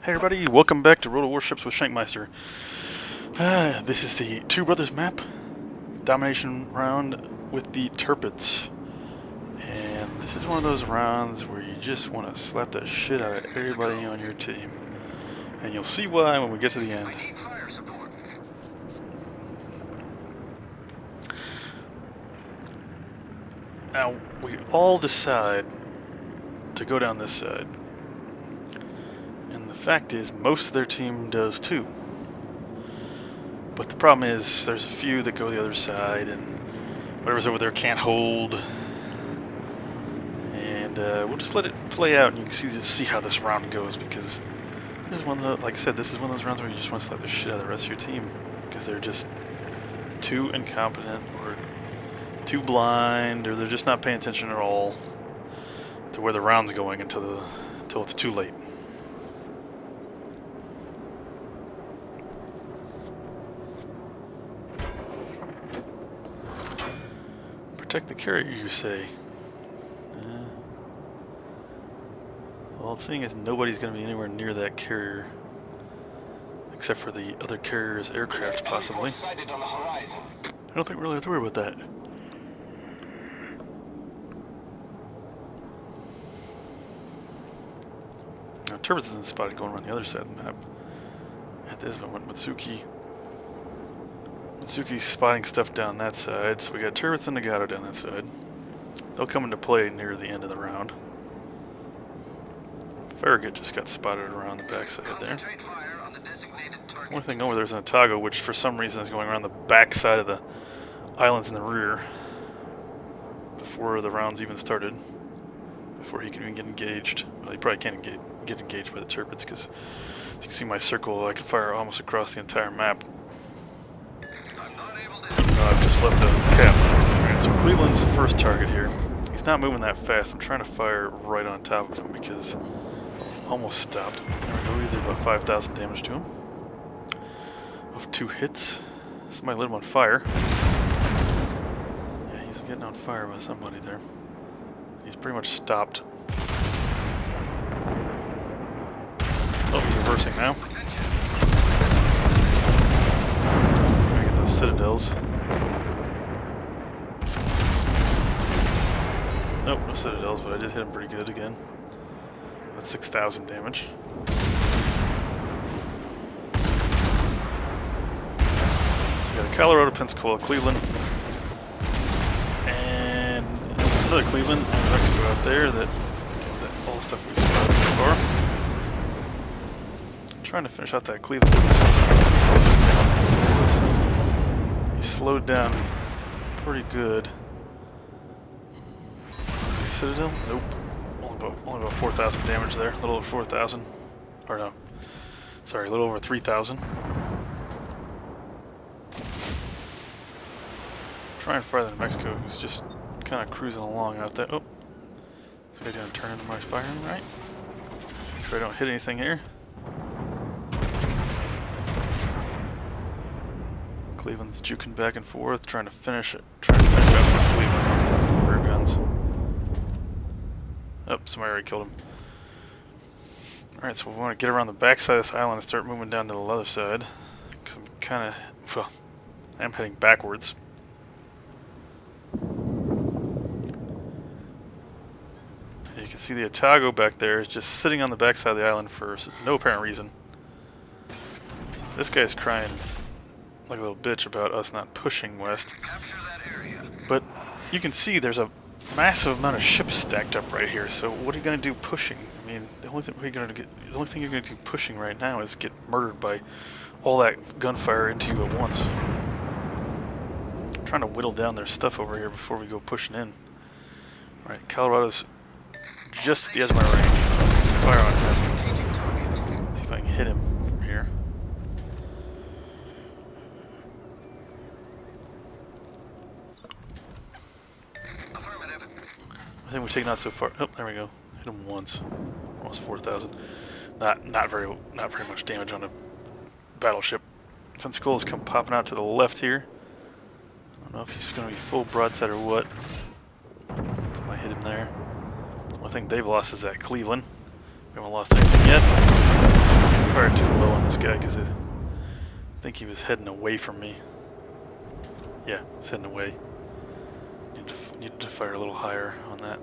Hey everybody, welcome back to Road to Warships with Shankmeister. This is the Two Brothers map, domination round with the Tirpitz. And this is one of those rounds where you just want to slap the shit out of everybody on your team. And you'll see why when we get to the end. Now, we all decide to go down this side. And the fact is, most of their team does too. But the problem is, there's a few that go the other side, and whatever's over there can't hold. And we'll just let it play out, and you can see how this round goes, because this is one of the, like I said, this is one of those rounds where you just want to slap the shit out of the rest of your team, because they're just too incompetent, or too blind, or they're just not paying attention at all to where the round's going until it's too late. Protect the carrier, you say? Well, seeing as nobody's going to be anywhere near that carrier, except for the other carrier's aircraft, possibly. I don't think we really have to worry about that. Now, Tirpitz isn't spotted going around the other side of the map. At this moment, Mitsuki's spotting stuff down that side, so we got Tirpitz and Nagato down that side. They'll come into play near the end of the round. Farragut just got spotted around the backside there. One thing over there is an Otago, which for some reason is going around the backside of the islands in the rear before the rounds even started, before he can even get engaged. Well, he probably can't get engaged by the Tirpitz, because as you can see my circle, I can fire almost across the entire map. I've just left the cap. Alright, so Cleveland's the first target here. He's not moving that fast. I'm trying to fire right on top of him because he's almost stopped. There we go. We did about 5,000 damage to him. Of 2 hits. Somebody lit him on fire. Yeah, he's getting on fire by somebody there. He's pretty much stopped. Oh, he's reversing now. Trying to get those citadels. Nope, no citadels, but I did hit him pretty good again. About 6,000 damage. So we got a Colorado, Pensacola, Cleveland, and another Cleveland and Mexico out there that all the stuff we've spotted so far. I'm trying to finish out that Cleveland. He slowed down pretty good. Citadel? Nope. Only about 4,000 damage there. A little over 4,000. Or no. Sorry, a little over 3,000. Try and fire the New Mexico, who's just kind of cruising along out there. Oh. So I gotta turn into my firing, right? Make sure I don't hit anything here. Cleveland's juking back and forth, trying to finish off this Cleveland. Rear guns. Oh, somebody already killed him. Alright, so we want to get around the backside of this island and start moving down to the other side. Because I'm kind of, well, I'm heading backwards. You can see the Otago back there is just sitting on the backside of the island for no apparent reason. This guy's crying like a little bitch about us not pushing west. But you can see there's a massive amount of ships stacked up right here, so what are you going to do pushing? I mean, the only thing you're going to do pushing right now is get murdered by all that gunfire into you at once. I'm trying to whittle down their stuff over here before we go pushing in. Alright, Colorado's just at the edge of my range. Fire on him. See if I can hit him from here. I think we're taking out so far. Oh, there we go. Hit him once. Almost 4,000. Not very much damage on a battleship. Pensacola's come popping out to the left here. I don't know if he's going to be full broadside or what. Somebody hit him there. One thing they've lost is that Cleveland. We haven't lost anything yet. this guy because I think he was heading away from me. Yeah, he's heading away. Need to fire a little higher on that.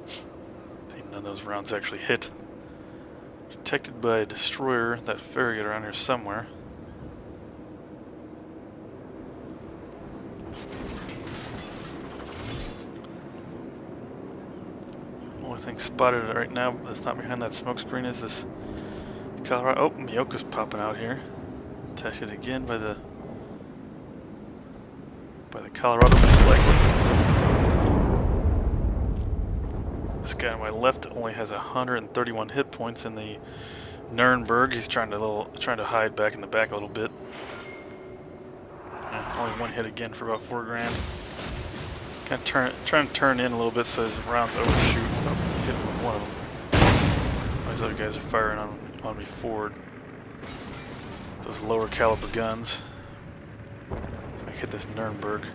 See, none of those rounds actually hit. Detected by a destroyer, that farragut around here somewhere. Only thing spotted right now that's not behind that smoke screen is this Colorado. Oh, Miyoko's popping out here. Detected again by the Colorado, most likely. This guy on my left only has 131 hit points in the Nuremberg. He's trying to hide back in the back a little bit. Only one hit again for about 4 grand. Kind of trying to turn in a little bit so his rounds overshoot. Oh, hit him with one of them. These other guys are firing on me forward. Those lower caliber guns. I hit this Nuremberg.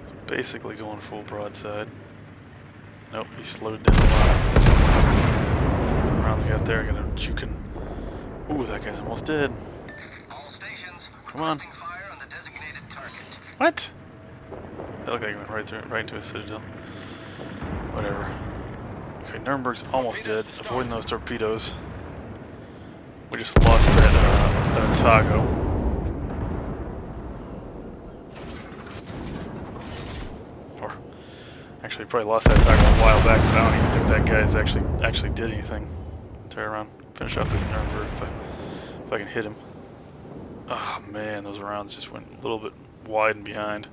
It's basically going full broadside. Nope, he slowed down a lot. Rounds got there, got him juking. Ooh, that guy's almost dead. All stations, come on. fire on the designated target. What? That looked like he went right into a citadel. Whatever. Okay, Nuremberg's almost dead. Avoiding those torpedoes. We just lost that Otago. Or actually, probably lost that Otago a while back. But I don't even think that guy's actually did anything. Turn around, finish off this Nuremberg if I can hit him. Oh man, those rounds just went a little bit wide and behind.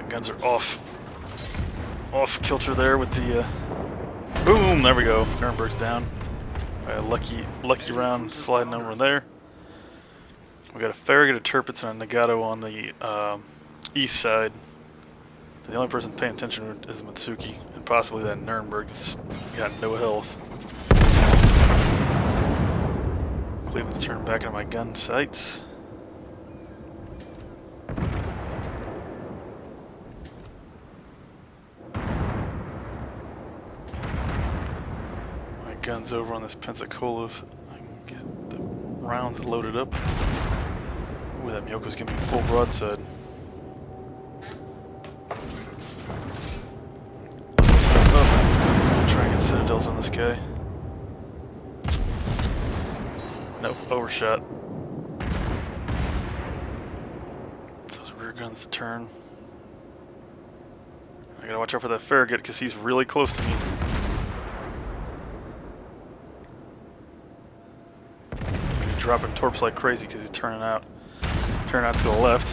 Guns are off kilter there with the boom. There we go. Nuremberg's down. A lucky round sliding over there. We got a farragut, a Tirpitz, and a Nagato on the east side. The only person paying attention is Mitsuki, and possibly that Nuremberg that's got no health. Cleveland's turning back into my gun sights. Guns over on this Pensacola if I can get the rounds loaded up. Ooh, that Miyoko's giving me full broadside. Step up. Try and get citadels on this guy. Nope, overshot. Those rear guns turn. I gotta watch out for that farragut because he's really close to me. Dropping torps like crazy because he's turning out to the left.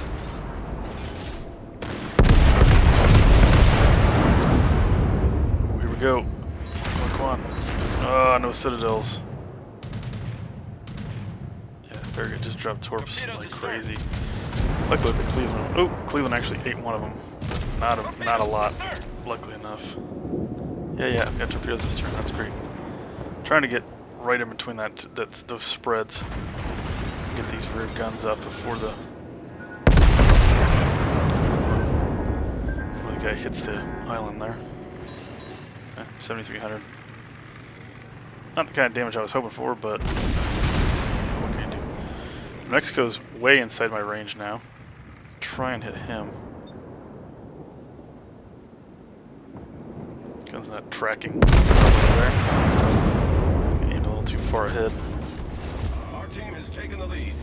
Here we go. Oh, come on. Oh, no citadels. Yeah, farragut just dropped torps like crazy. Luckily the Cleveland. Oh, Cleveland actually ate one of them. Not a lot. Luckily enough. Yeah, I've got torpedoes this turn. That's great. Trying to get right in between those spreads. Get these rear guns up before the guy hits the island there. 7,300. Not the kind of damage I was hoping for, but what can you do? Mexico's way inside my range now. Try and hit him. Gun's not tracking there. Aimed a little too far ahead. Our team has taken the lead.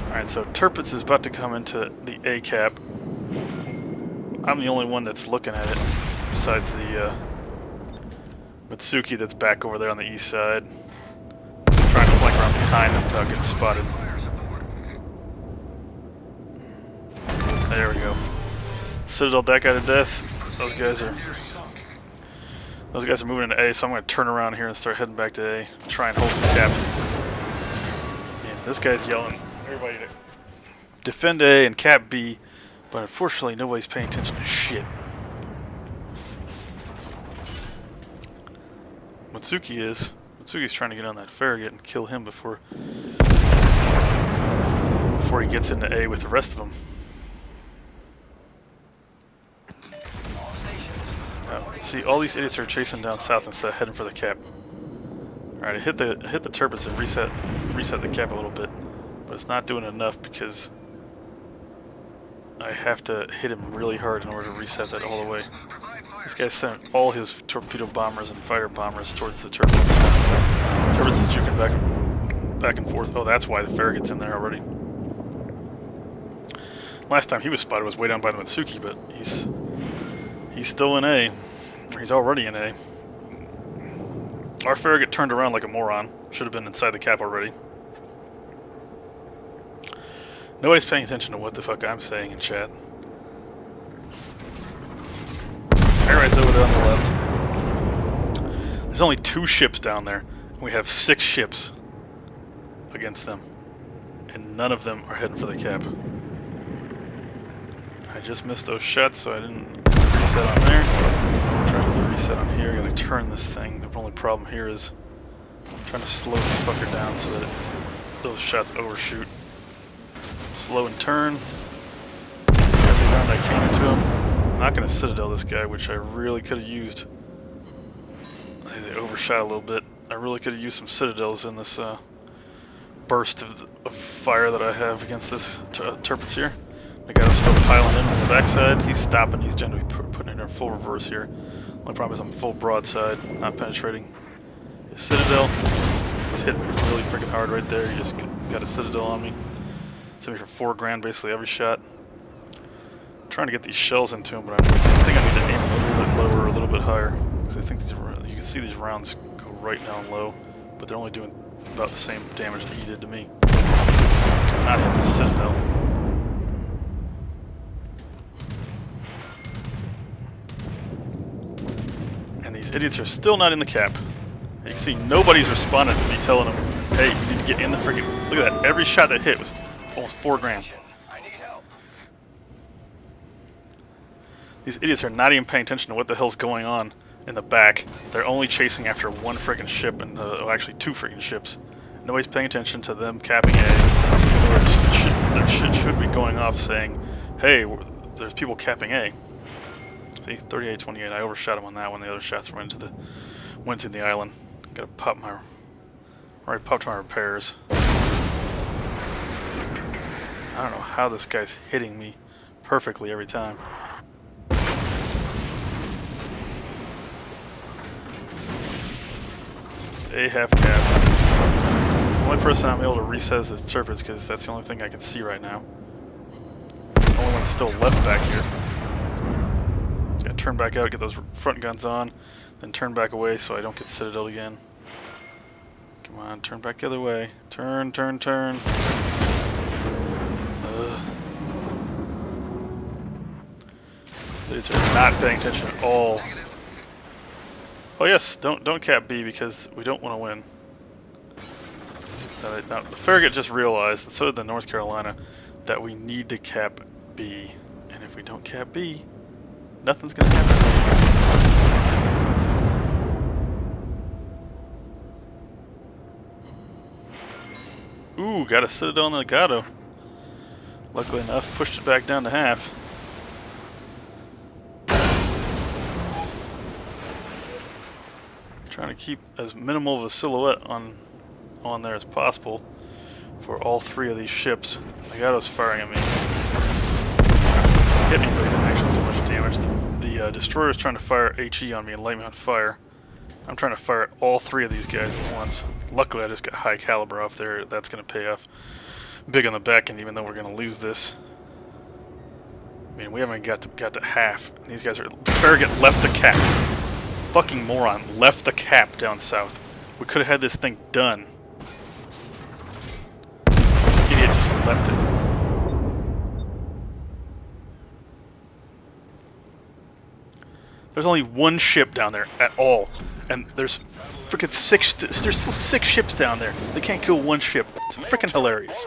Alright, so Tirpitz is about to come into the A cap. I'm the only one that's looking at it, besides the Mitsuki that's back over there on the east side. Trying to flank around behind him without getting spotted. There we go. Citadel deck out of death. Those guys are moving into A, so I'm going to turn around here and start heading back to A. Try and hold the cap. Man, this guy's yelling everybody to defend A and cap B, but unfortunately nobody's paying attention to shit. Mitsuki is. Mitsuki's trying to get on that farragut and kill him before he gets into A with the rest of them. See, all these idiots are chasing down south instead of heading for the cap. Alright, I hit the Tirpitz and reset the cap a little bit, but it's not doing enough because I have to hit him really hard in order to reset that all the way. This guy sent all his torpedo bombers and fighter bombers towards the Tirpitz. Tirpitz is juking back and forth. Oh, that's why the farragut's in there already. Last time he was spotted was way down by the Mitsuki, but he's still in A. He's already in A. Our farragut turned around like a moron. Should have been inside the cap already. Nobody's paying attention to what the fuck I'm saying in chat. Everybody's over there on the left. There's only 2 ships down there. And we have 6 ships against them. And none of them are heading for the cap. I just missed those shots, so I didn't reset on there. Trying to get the reset on here. Gotta turn this thing. The only problem here is I'm trying to slow the fucker down so that those shots overshoot. Slow and turn. Every round I can into him. I'm not gonna Citadel this guy, which I really could have used. They overshot a little bit. I really could have used some Citadels in this burst of fire that I have against this Tirpitz here. The guy was still piling in on the backside. He's stopping. He's generally putting it in full reverse here. Only problem is I'm full broadside, not penetrating. His Citadel. He's hitting me really freaking hard right there. He just got a Citadel on me. Sent me for 4 grand basically every shot. I'm trying to get these shells into him, but I think I need to aim a little bit lower or a little bit higher. Because I think you can see these rounds go right down low, but they're only doing about the same damage that he did to me. I'm not hitting the Citadel. And these idiots are still not in the cap. You can see nobody's responded to me telling them, hey, you need to get in the friggin'... Look at that, every shot that hit was almost 4 grand. These idiots are not even paying attention to what the hell's going on in the back. They're only chasing after 1 friggin' ship, and well, actually 2 friggin' ships. Nobody's paying attention to them capping A. Their shit should be going off saying, hey, there's people capping A. See, 38-28. I overshot him on that one. The other shots went to the island. Gotta pop my... Already popped my repairs. I don't know how this guy's hitting me perfectly every time. A half cap. The only person I'm able to reset is this Tirpitz because that's the only thing I can see right now. The only one still left back here. Gotta turn back out, get those front guns on, then turn back away so I don't get Citadel again. Come on, turn back the other way. Turn, turn, turn. These are not paying attention at all. Oh yes, don't cap B because we don't want to win. Now, the farragut just realized, and so did the North Carolina, that we need to cap B. And if we don't cap B, nothing's going to happen. Ooh, got a Citadel on the Legato. Luckily enough, pushed it back down to half. Trying to keep as minimal of a silhouette on there as possible for all 3 of these ships. Legato's firing at me. Hit me, but he didn't actually do much damage. The destroyer's trying to fire HE on me and light me on fire. I'm trying to fire at all 3 of these guys at once. Luckily, I just got high caliber off there. That's going to pay off big on the back end, even though we're going to lose this. I mean, we haven't got to half. And these guys are... Farragut left the cap. Fucking moron. Left the cap down south. We could have had this thing done. This idiot just left it. There's only 1 ship down there at all. And there's frickin' 6... There's still 6 ships down there. They can't kill 1 ship. It's frickin' hilarious.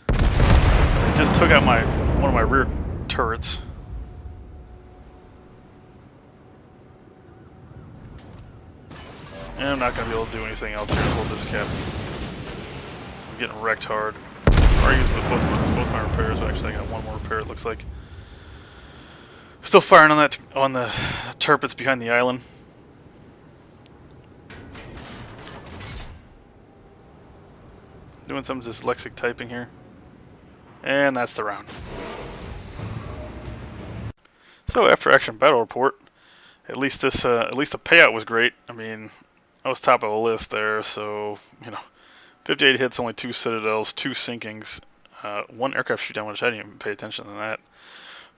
I just took out one of my rear turrets. And I'm not going to be able to do anything else here to hold this cap. So I'm getting wrecked hard. I used both my repairs, but actually I got one more repair it looks like. Still firing on that on the Tirpitz behind the island. Doing some dyslexic typing here. And that's the round. So after action battle report, at least the payout was great. I mean, I was top of the list there, so 58 hits, only 2 citadels, 2 sinkings, 1 aircraft shoot down, which I didn't even pay attention to that.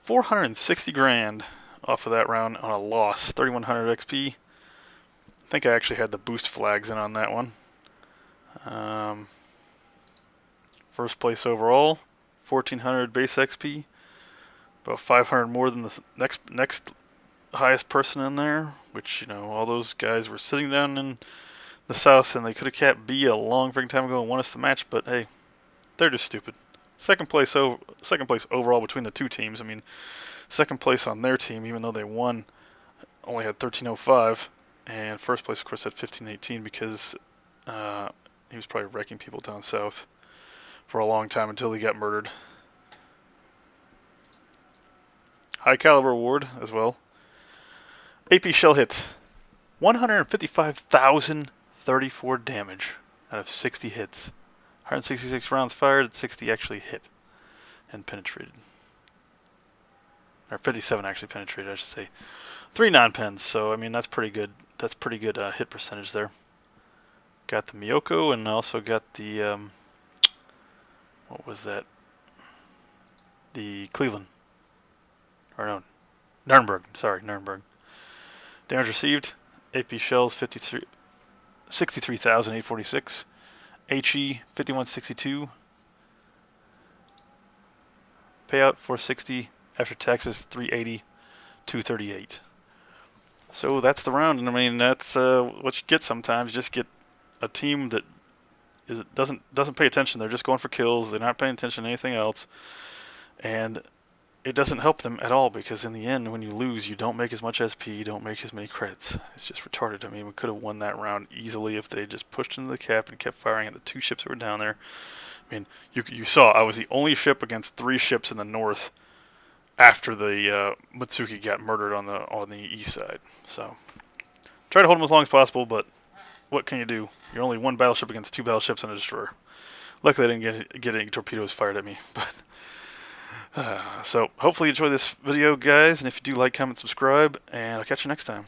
460 grand off of that round on a loss, 3100 XP. I think I actually had the boost flags in on that one. First place overall, 1400 base XP, about 500 more than the next highest person in there, which all those guys were sitting down in the south and they could have capped B a long freaking time ago and won us the match, but hey, they're just stupid. Second place overall between the two teams. I mean, second place on their team, even though they won, only had 1305, and first place, of course, had 1518 because he was probably wrecking people down south for a long time until he got murdered. High caliber award as well. AP shell hits, 155,034 damage out of 60 hits. 166 rounds fired, 60 actually hit and penetrated. Or 57 actually penetrated, I should say. 3 non-pens, so I mean that's pretty good. That's pretty good hit percentage there. Got the Miyoko and also got the what was that? The Cleveland. Or no, Nuremberg. Sorry, Nuremberg. Damage received, AP shells 63,846. HE 5162. Payout 460. After taxes 380. 238. So that's the round, and I mean that's what you get sometimes. Just get a team that doesn't pay attention. They're just going for kills. They're not paying attention to anything else, and it doesn't help them at all because in the end, when you lose, you don't make as much SP, you don't make as many credits. It's just retarded. I mean, we could have won that round easily if they just pushed into the cap and kept firing at the 2 ships that were down there. I mean, you saw I was the only ship against 3 ships in the north after the Mitsuki got murdered on the east side. So try to hold them as long as possible, but what can you do? You're only 1 battleship against 2 battleships and a destroyer. Luckily, I didn't get any torpedoes fired at me, but. So hopefully you enjoy this video, guys, and if you do, like, comment, subscribe, and I'll catch you next time.